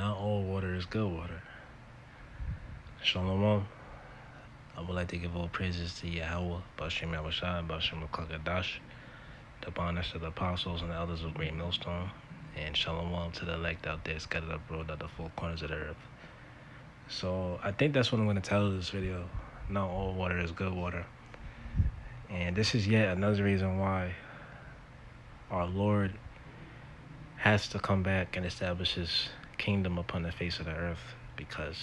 Not all water is good water. Shalom. I would like to give all praises to Yahweh, Bashim Yahushua, Bashim Kakadash, the bonders to the apostles and the elders of Great Millstone, and Shalom to the elect out there scattered abroad at the four corners of the earth. So I think that's what I'm going to tell this video. Not all water is good water. And this is yet another reason why our Lord has to come back and establish his kingdom upon the face of the earth, because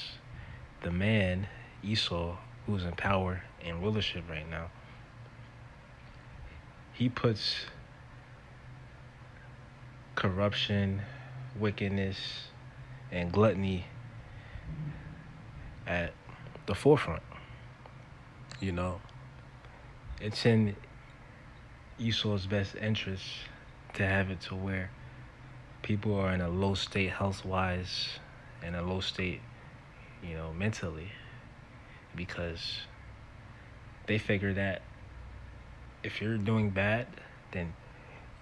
the man, Esau, who's in power and rulership right now, he puts corruption, wickedness, and gluttony at the forefront. You know, it's in Esau's best interest to have it to where people are in a low state health-wise and a low state, mentally, because they figure that if you're doing bad, then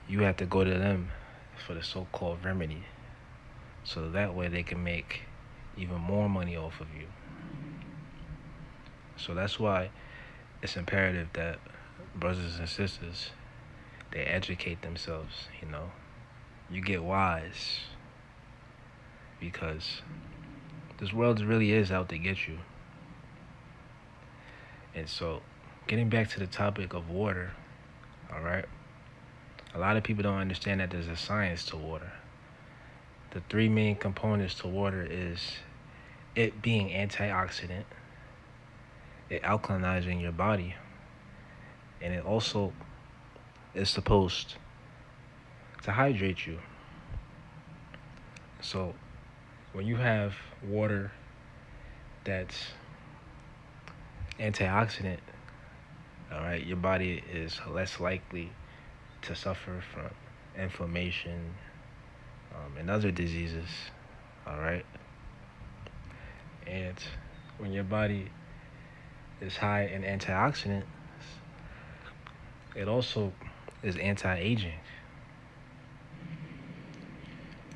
you have to go to them for the so-called remedy, so that way they can make even more money off of you. So that's why it's imperative that brothers and sisters, they educate themselves. You get wise, because this world really is out to get you. And so, getting back to the topic of water, all right, a lot of people don't understand that there's a science to water. The three main components to water is it being antioxidant, it alkalinizing your body, and it also is supposed to hydrate you. So when you have water that's antioxidant, all right, your body is less likely to suffer from inflammation and other diseases, all right? And when your body is high in antioxidants, it also is anti-aging.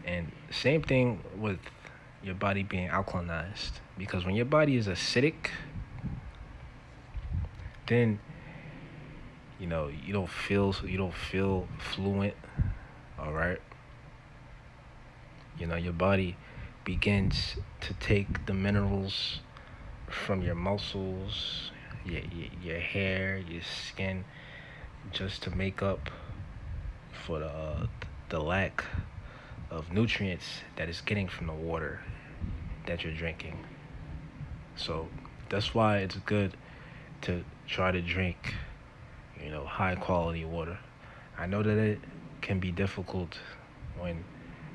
And same thing with your body being alkalinized, because when your body is acidic, then you don't feel fluent, all right? Your body begins to take the minerals from your muscles, your hair, your skin, just to make up for the lack of nutrients that it's getting from the water that you're drinking. So that's why it's good to try to drink, high quality water. I know that it can be difficult when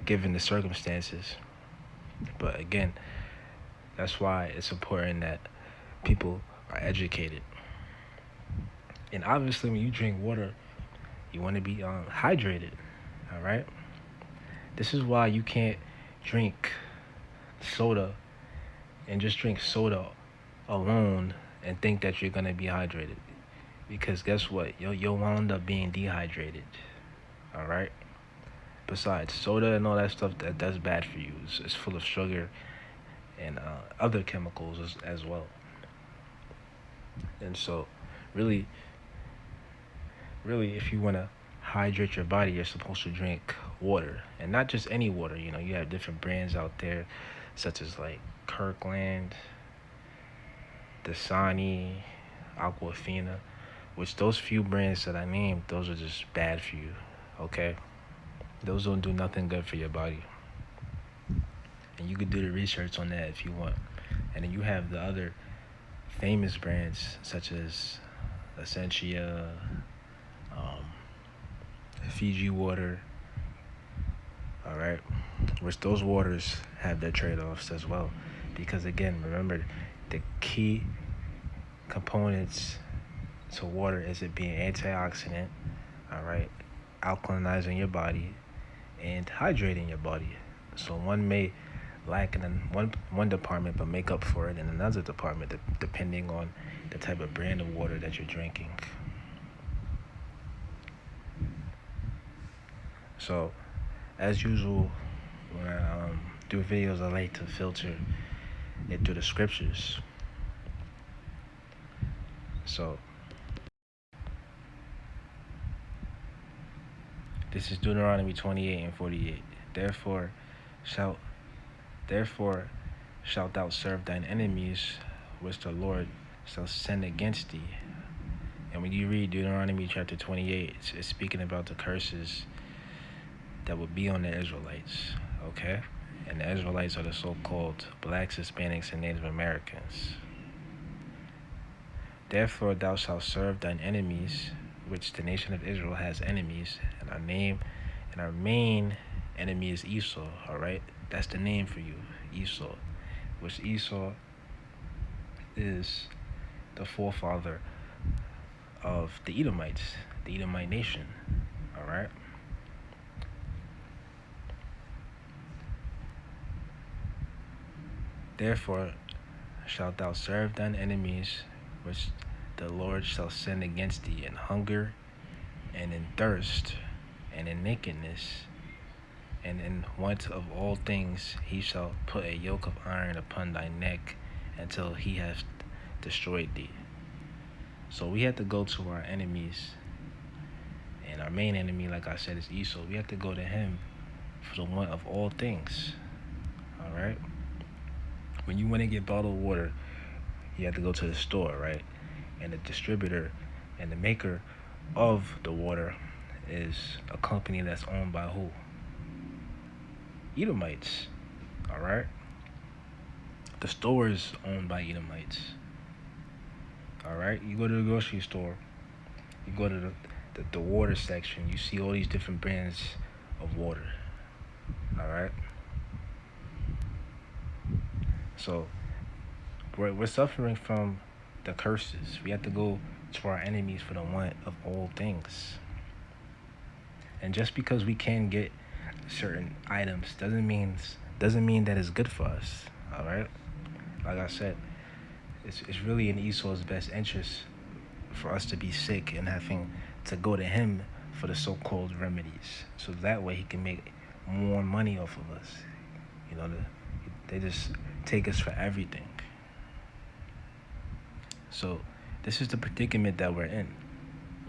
given the circumstances, but again, that's why it's important that people are educated. And obviously, when you drink water, you want to be hydrated, all right? This is why you can't drink soda and just drink soda alone and think that you're going to be hydrated. Because guess what? You'll wind up being dehydrated, all right? Besides, soda and all that stuff, that's bad for you. It's full of sugar and other chemicals as well. And so, really, if you want to hydrate your body, you're supposed to drink water, and not just any water. You have different brands out there, such as like Kirkland, Dasani, Aquafina, which those few brands that I named, those are just bad for you, okay? Those don't do nothing good for your body. And you could do the research on that if you want. And then you have the other famous brands, such as Essentia, Fiji water, all right, which those waters have their trade-offs as well, because again, remember, the key components to water is it being antioxidant, all right, alkalinizing your body, and hydrating your body. So one may lack in one department but make up for it in another department, depending on the type of brand of water that you're drinking. So, as usual, when I do videos, I like to filter it through the scriptures. So this is Deuteronomy 28 and 48. Therefore shalt therefore shalt thou serve thine enemies, which the Lord shall send against thee. And when you read Deuteronomy chapter 28, it's speaking about the curses that would be on the Israelites, okay? And the Israelites are the so-called blacks, Hispanics, and Native Americans. Therefore thou shalt serve thine enemies, which the nation of Israel has enemies, and our main enemy is Esau, all right? That's the name for you, Esau, which Esau is the forefather of the Edomites, the Edomite nation, all right? Therefore shalt thou serve thine enemies, which the Lord shall send against thee, in hunger, and in thirst, and in nakedness, and in want of all things. He shall put a yoke of iron upon thy neck, until he hath destroyed thee. So we have to go to our enemies, and our main enemy, like I said, is Esau. We have to go to him for the want of all things, all right? When you want to get bottled water, you have to go to the store, right? And the distributor and the maker of the water is a company that's owned by who? Edomites, all right? The store is owned by Edomites, all right? You go to the grocery store, you go to the water section, you see all these different brands of water, all right? So we're suffering from the curses. We have to go to our enemies for the want of all things. And just because we can get certain items doesn't mean that it's good for us, all right? Like I said, it's really in Esau's best interest for us to be sick and having to go to him for the so-called remedies, so that way he can make more money off of us. You know, they just take us for everything. So this is the predicament that we're in.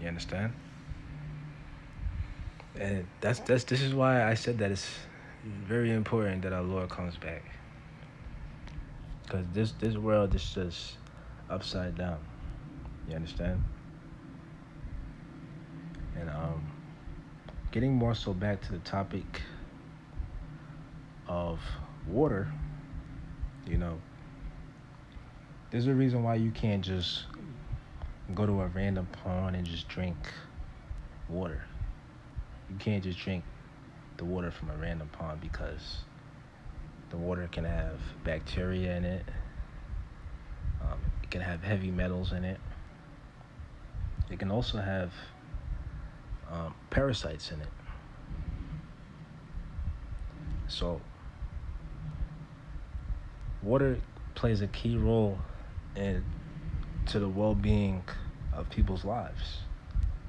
You understand? And this is why I said that it's very important that our Lord comes back, because this world is just upside down. You understand? And getting more so back to the topic of water, you know, there's a reason why you can't just go to a random pond and just drink water. You can't just drink the water from a random pond, because the water can have bacteria in it. It can have heavy metals in it. It can also have parasites in it. So water plays a key role in to the well-being of people's lives,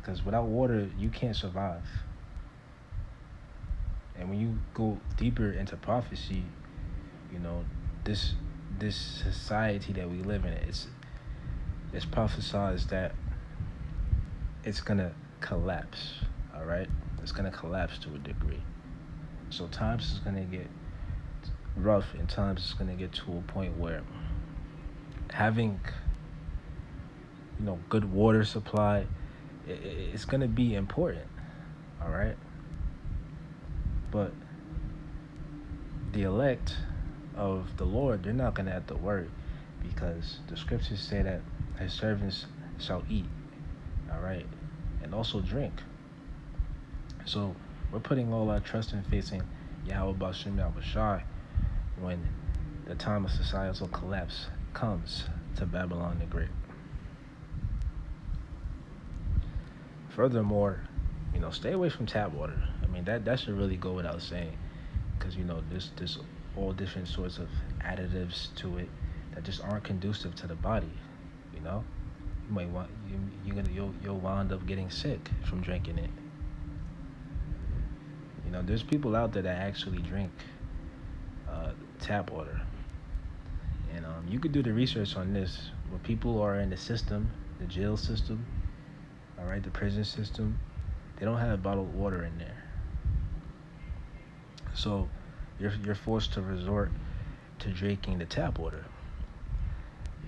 because without water you can't survive. And when you go deeper into prophecy, you know, this society that we live in, it's prophesied that it's gonna collapse, all right? It's gonna collapse to a degree. So times is gonna get rough, and times is gonna get to a point where having, you know, good water supply, it's gonna be important, all right? But the elect of the Lord, they're not gonna have to worry, because the scriptures say that his servants shall eat, all right, and also drink. So we're putting all our trust and faith in Yahweh Bashim Yahushai when the time of societal collapse comes to Babylon the Great. Furthermore, you know, stay away from tap water. I mean, that should really go without saying, because, you know, there's all different sorts of additives to it that just aren't conducive to the body. You know, you might want you'll wind up getting sick from drinking it. You know, there's people out there that actually drink tap water. And you could do the research on this. When people are in the system, the jail system, all right, the prison system, they don't have bottled water in there. So you're forced to resort to drinking the tap water,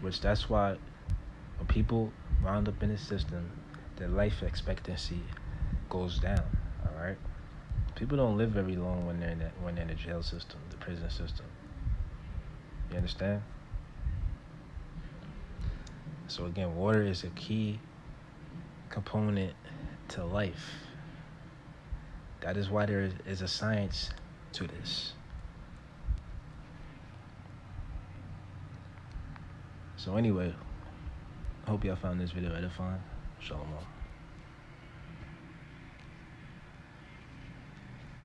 which that's why when people round up in the system, their life expectancy goes down. All right, people don't live very long when they're in the jail system, the prison system. You understand? So again, water is a key component to life. That is why there is a science to this. So anyway, I hope y'all found this video edifying. Shalom.